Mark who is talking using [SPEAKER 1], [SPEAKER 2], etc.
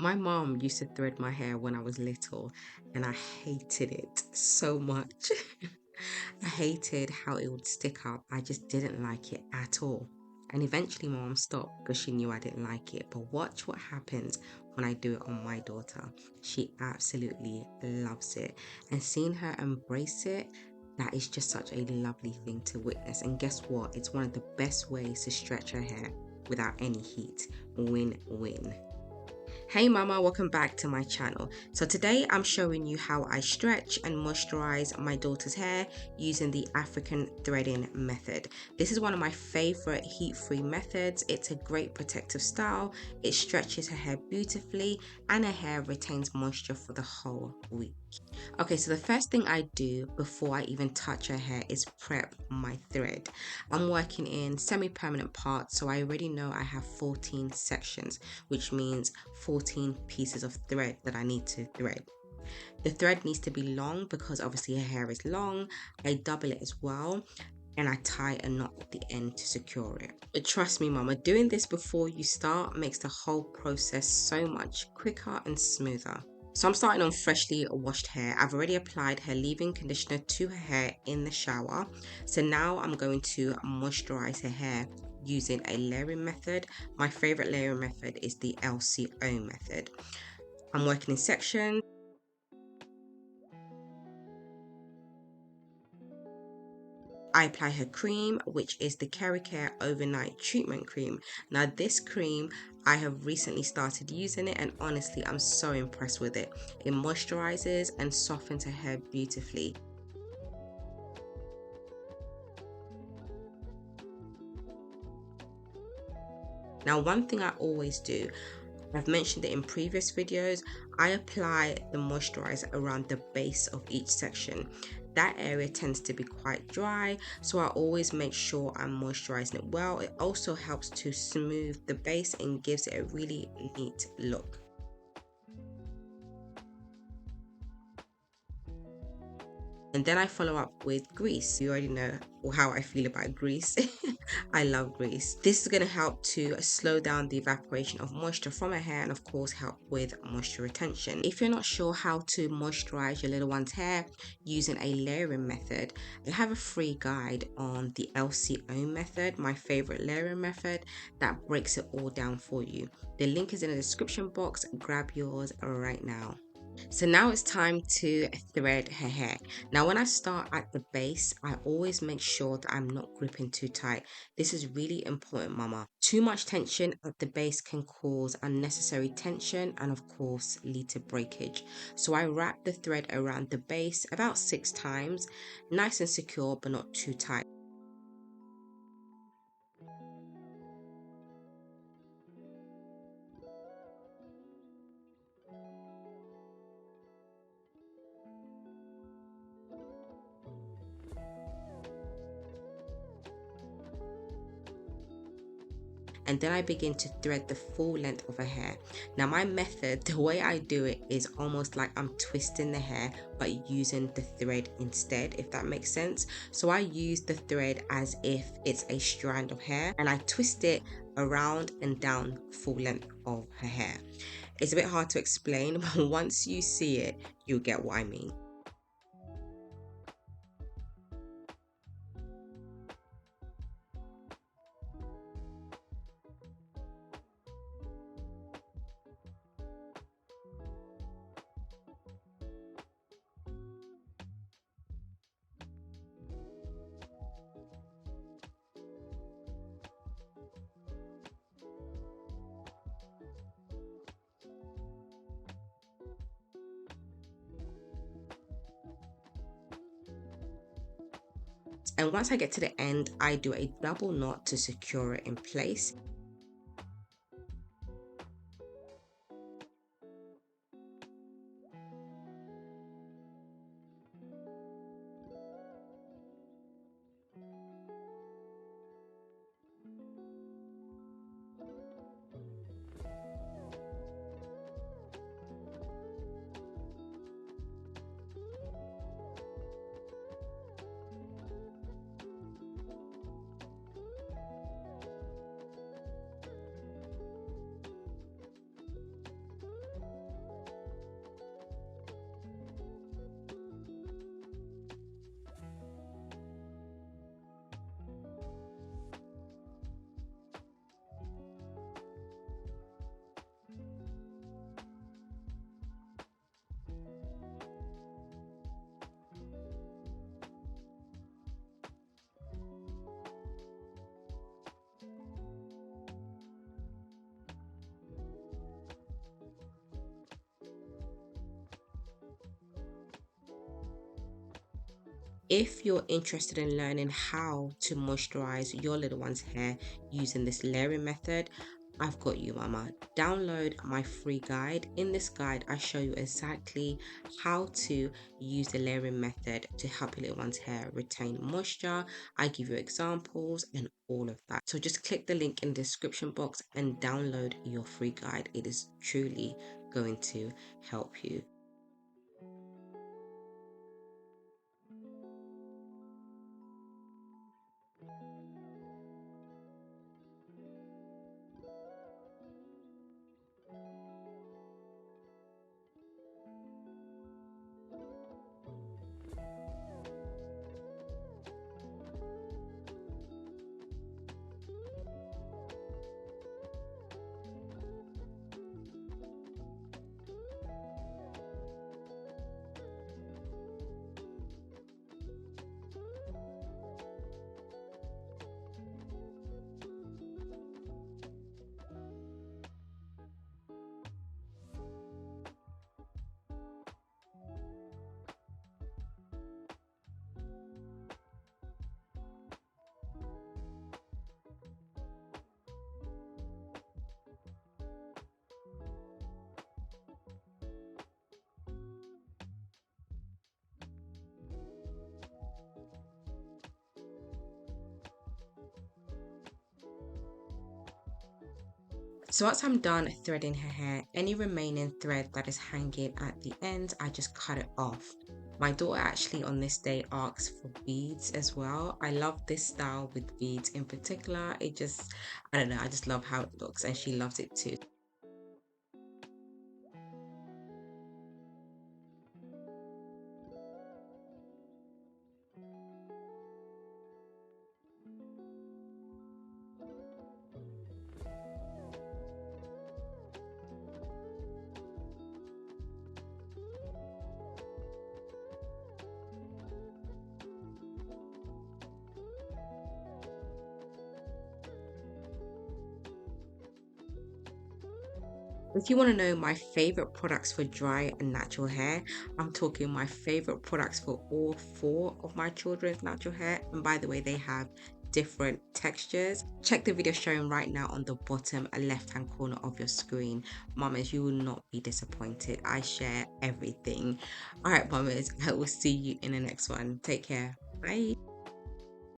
[SPEAKER 1] My mom used to thread my hair when I was little, and I hated it so much. I hated how it would stick up. I just didn't like it at all. And eventually, my mom stopped because she knew I didn't like it. But watch what happens when I do it on my daughter. She absolutely loves it. And seeing her embrace it, that is just such a lovely thing to witness. And guess what? It's one of the best ways to stretch her hair without any heat. Win win. Hey mama, welcome back to my channel. So today I'm showing you how I stretch and moisturize my daughter's hair using the African threading method. This is one of my favorite heat-free methods. It's a great protective style. It stretches her hair beautifully and her hair retains moisture for the whole week. Okay, so the first thing I do before I even touch her hair is prep my thread. I'm working in semi-permanent parts, so I already know I have 14 sections, which means 14 pieces of thread that I need to thread. The thread needs to be long because obviously her hair is long. I double it as well, and I tie a knot at the end to secure it. But trust me mama, doing this before you start makes the whole process so much quicker and smoother. So I'm starting on freshly washed hair. I've already applied her leave-in conditioner to her hair in the shower. So now I'm going to moisturize her hair using a layering method. My favorite layering method is the LCO method. I'm working in sections. I apply her cream, which is the Care Overnight Treatment Cream. Now this cream, I have recently started using it and honestly, I'm so impressed with it. It moisturizes and softens her hair beautifully. Now, one thing I always do, I've mentioned it in previous videos, I apply the moisturizer around the base of each section. That area tends to be quite dry, so I always make sure I'm moisturizing it well. It also helps to smooth the base and gives it a really neat look. And then I follow up with grease. You already know how I feel about grease. I love grease. This is going to help to slow down the evaporation of moisture from her hair and of course help with moisture retention. If you're not sure how to moisturize your little one's hair using a layering method, I have a free guide on the LCO method, my favorite layering method, that breaks it all down for you. The link is in the description box. Grab yours right now. So now it's time to thread her hair. Now when I start at the base, I always make sure that I'm not gripping too tight. This is really important, mama. Too much tension at the base can cause unnecessary tension and of course lead to breakage. So I wrap the thread around the base about 6 times, nice and secure but not too tight. And then I begin to thread the full length of her hair. Now my method, the way I do it is almost like I'm twisting the hair but using the thread instead, if that makes sense. So I use the thread as if it's a strand of hair and I twist it around and down full length of her hair. It's a bit hard to explain, but once you see it, you'll get what I mean. And once I get to the end, I do a double knot to secure it in place. If you're interested in learning how to moisturize your little one's hair using this layering method, I've got you, mama. Download my free guide. In this guide, I show you exactly how to use the layering method to help your little one's hair retain moisture. I give you examples and all of that. So just click the link in the description box and download your free guide. It is truly going to help you. So once I'm done threading her hair, any remaining thread that is hanging at the end, I just cut it off. My daughter actually on this day asks for beads as well. I love this style with beads in particular. It just, I don't know, I just love how it looks and she loves it too. If you want to know my favorite products for dry and natural hair, I'm talking my favorite products for all four of my children's natural hair. And by the way, they have different textures. Check the video showing right now on the bottom left hand corner of your screen. Mamas, you will not be disappointed. I share everything. All right, mamas, I will see you in the next one. Take care. Bye.